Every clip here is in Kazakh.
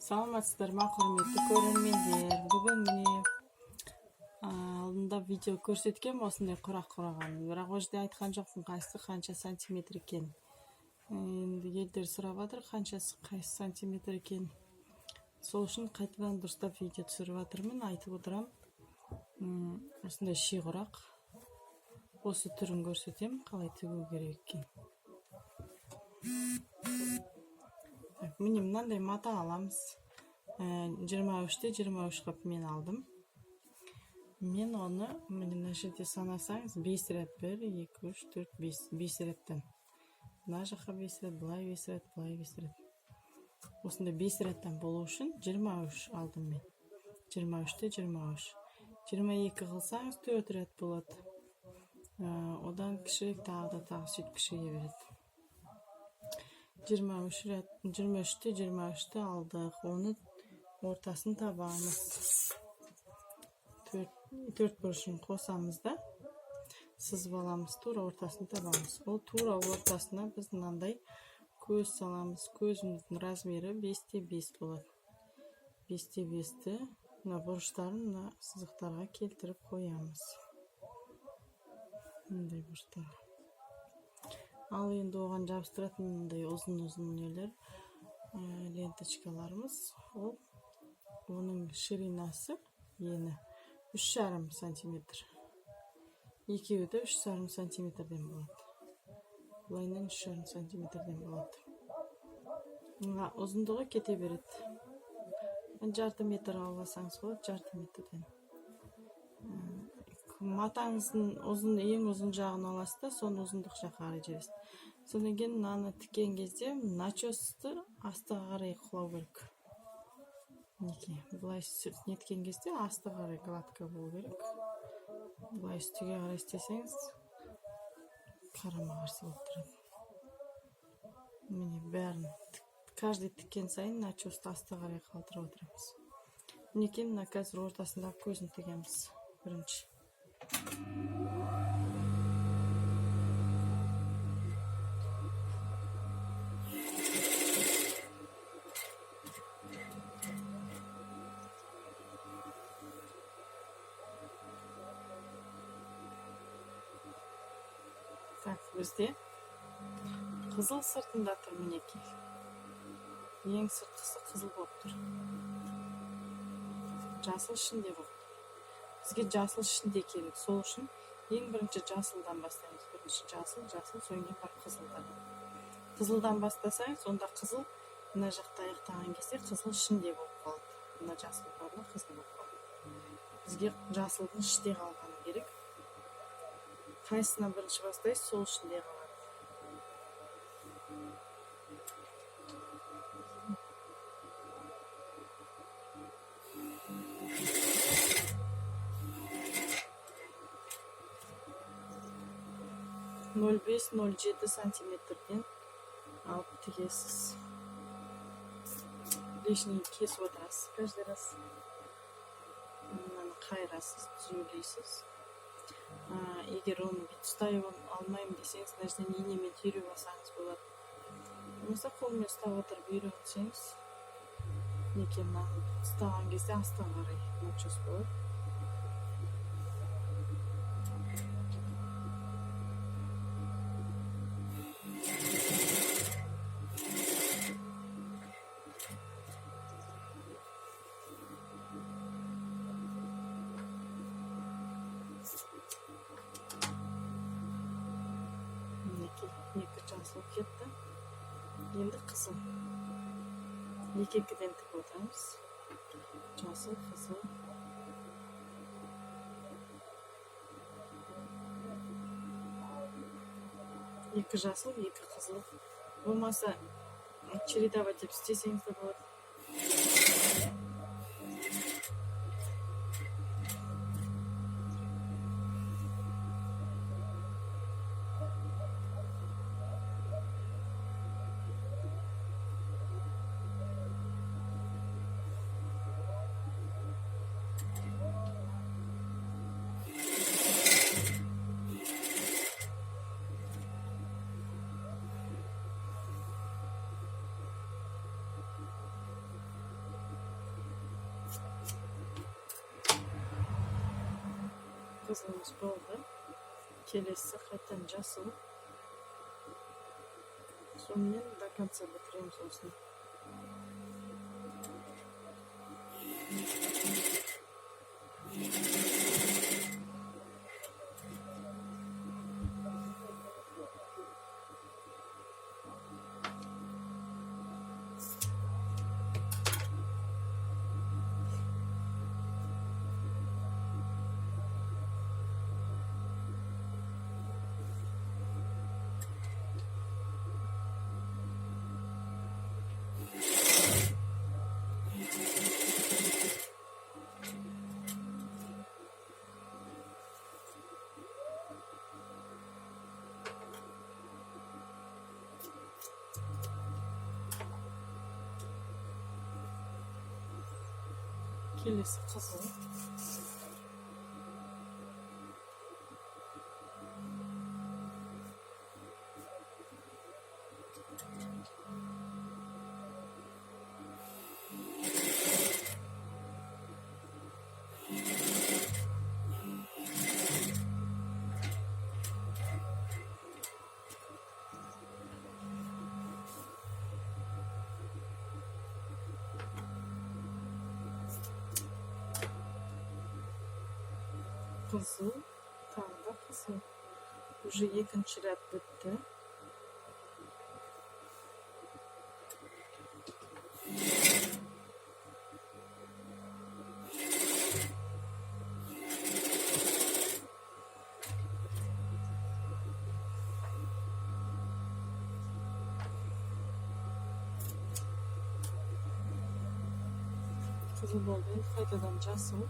Саламатсыздар ма, құрметті көрермендер. Бүгін міне алдында видео көрсеткен осындай құрақ құраған. Бірақ ол жерде айтқан жоқпын қайсысы қанша сантиметр екен. Енді елдер сұрап жатыр қаншасы қайсы сантиметр екен. Сол үшін қайтадан дұрыстап видео түсіріп жатырмын, айтып отырам. Осындай ши құрақ. Осы түрін көрсетем, қалай тігу керек екен. Міне мынандай мата аламыз. 23-те 23 қып мен алдым. Мен оны мына жерде санасаңыз 5 рет 1, 2, 3, 4, 5 реттен. Мына жаққа 5 рет, былай 5 рет, былай 5 рет. Осында 5 реттен болу үшін 23 алдым мен. 23-те 23. 22 қылсаңыз 4 рет болады. Одан кішірек тағы сөйтіп кішірейе береді. 23-те 23-те алдық. Оны ортасын табамыз. 4 бұрышын қосамыз да сызып аламыз, тура ортасын табамыз. Ол тура ортасына біз мынандай көз саламыз. Көзіміздің размері 5-те 5 болады. 5-те 5-ті мына бұрыштарын сызықтарға келтіріп қоямыз. Мындай бұрыштарға. Ал енді оған жабыстыратын мындай ұзын нелер, ленточкаларымыз. Оның ширинасы ені 3,5 сантиметр. Екеуі де 3,5 сантиметрден болады. Бұлайынан 3,5 сантиметрден болады. Ұзындығы кете береді. Жарты метр алсаңыз болады, жарты метрден. Матаңыздың ең ұзын жағын аласыз да, соны ұзындық жаққа қарай жересіз. Содан кейін мынаны тіккен кезде начосты астыға қарай құлау керек. Бұлай неткен кезде астыға қарай гладко болу керек. Бұлай үстіге қарай істесеңіз қарама қарсы болып тұрады. Міне бәрін каждый тіккен сайын начосты астыға қарай қалдырып отырамыз. Мінекей мына қазір ортасындағы көзін тігеміз бірінші. Бізде қызыл сыртында тұр мінекей. Ең сыртқысы қызыл болып тұр. Жасыл ішінде болып. Бізге жасыл ішінде керек. Сол үшін ең бірінші жасылдан бастаймыз. Бірінші жасыл, соң кейін бар қызылдан. Қызылдан бастасаңыз, онда қызыл мына жақта аяқтаған кезде қызыл ішінде болып қалады. Мына жасыл барлық қызыл болып қалады. Бізге жасылдың іште қалғаны керек. Қайсына бірінші бастайыз, сол ішінде қалады. Нөл 5-07 сантиметрден алып тігесіз. Лишний кесіп отырасыз. Каждый раз мынаны қайырасыз, түзеулейсіз. Егер оны ұстай алмайым десеңіз, нәрседен инемен түйреп алсаңыз болады. Болмаса қолмен ұстап отырып үйренсеңіз, ұстаған кезде астыға қарай начос болады. Екі жасыл кетті. Енді қызыл. Екіден тігіп отырамыз. Жасыл, қызыл. Екі жасыл, екі қызыл. Болмаса чередовать етіп істесеңіз де болады. Kızımız bo'ldi. Kelesi qaytadan jasıl. Sonra до конца bitireyim sosunu. Kelesi kızıl. Kızıl, tam da kızıl. Уже екінші ряд bitti. Kızıl oldu. Qaytadan jasıl.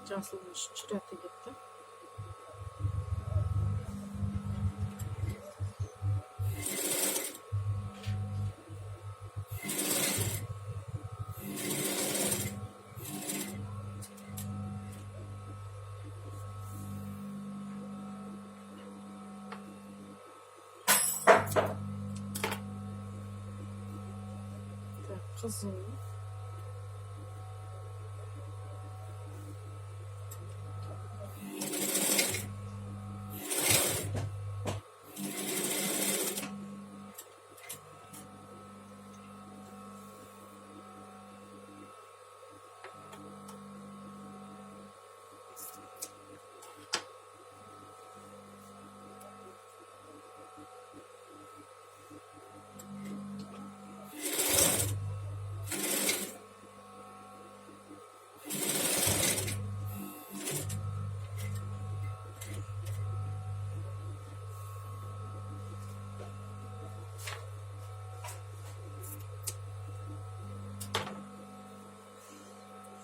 Jasılmış çürete gitti. Kızıl.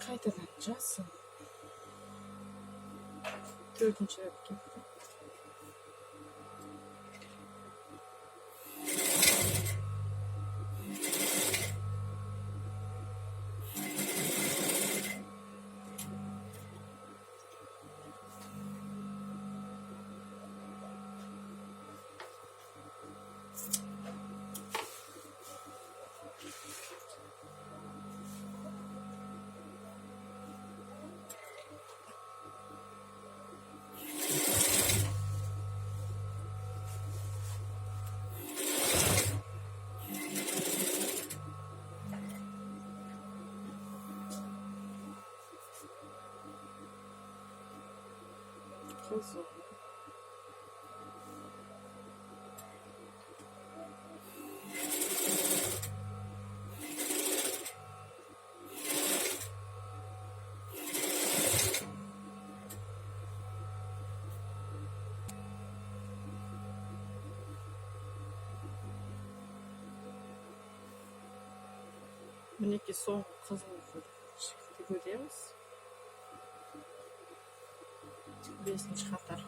Qaytadan jasıl. Dördüncü rad gitti. Kızıl. мінекей соңғы қызыл тігудеміз. 5-ші қатар.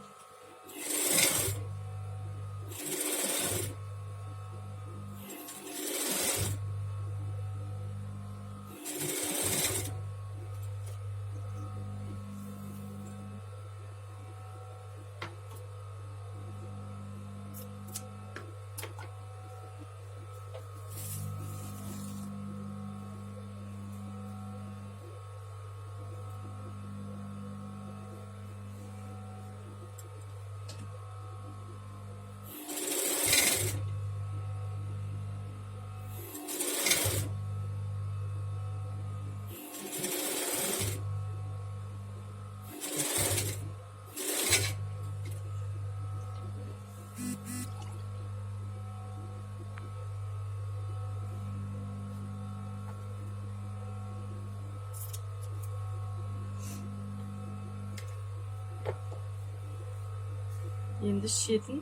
Енді шетін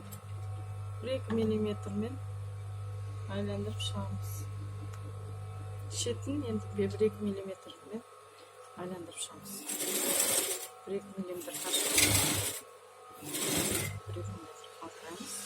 1-2 миллиметрмен айландырып шығамыз. Шетін енді 1-2 миллиметрмен айландырып шығамыз. 1-2 миллиметр қашық. 1-2 миллиметр қалдырамыз.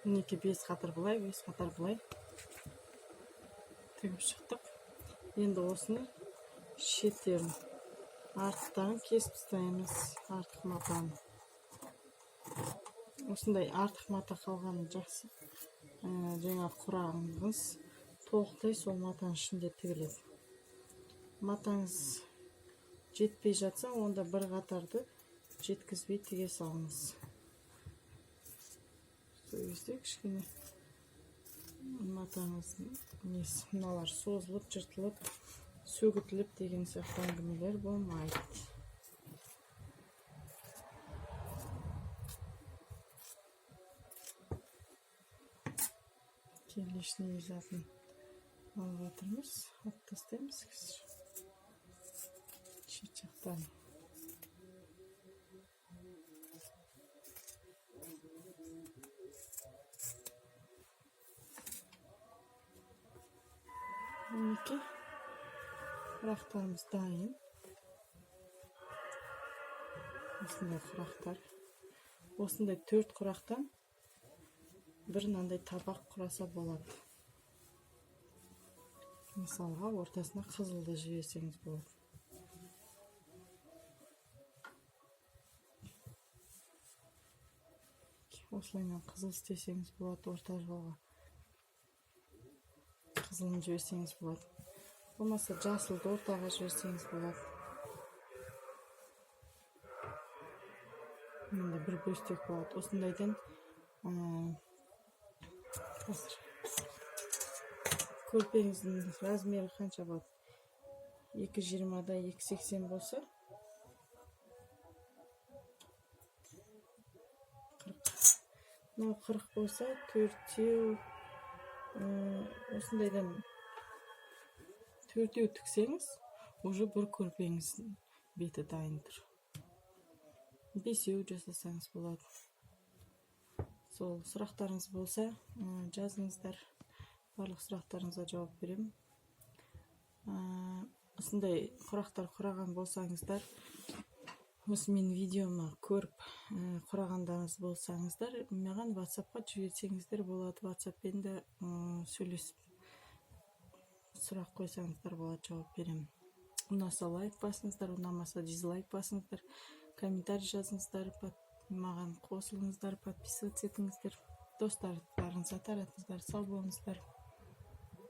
Мінекей 5 қатар бұлай, 5 қатар бұлай тігіп шықтық. Енді осыны шеттерін артықтарын кесіп тастаймыз. Артық матаны. Осындай артық мата қалғаны жақсы. Жаңа құрағыңыз толықтай сол матаның ішінде тігіледі. Матаңыз жетпей жатса, онда бір қатарды жеткізбей тіге салыңыз. Сол кезде кішкене матаңыздың мыналар созылып, жыртылып, сөгітіліп деген сияқты әңгімелер болмайды. Лишний затын алып жатырмыз, алып тастаймыз шет жақтан. Мінекей құрақтарымыз дайын. Осындай құрақтар. Осындай 4 құрақтан бір мынандай табақ құраса болады. Мысалға, ортасына қызылды жіберсеңіз болады. Осылаймен қызыл істесеңіз болады, орта жолға. Қызылын жіберсеңіз болады. Болмаса жасылды ортаға жіберсеңіз болады. Енді бір бөстек болады. Осындайдан көрпеңіздің размері қанша болады? 2,20-да 2,80 болса 40. Мынау 40 болса 4-еу осындайдан 4-еу тіксеңіз, уже бір көрпеңіздің беті дайын тұр. 5-еу жасасаңыз болады. Сол сұрақтарыңыз болса, жазыңыздар. Барлық сұрақтарыңызға жауап беремін. Осындай құрақтар құраған болсаңыздар, осы мен видеома көріп құрағандарыңыз болсаңыздар, маған WhatsApp-қа жіберсеңіздер болады. WhatsApp-пен де сөйлесіп сұрақ қойсаңыздар болады, жауап беремін. Ұнаса лайк басыңыздар, ұнамаса дизлайк басыңыздар, комментарий жазыңыздар, маған қосылыңыздар, подписываться етіңіздер, достарыңызға таратыңыздар. Сау болыңыздар.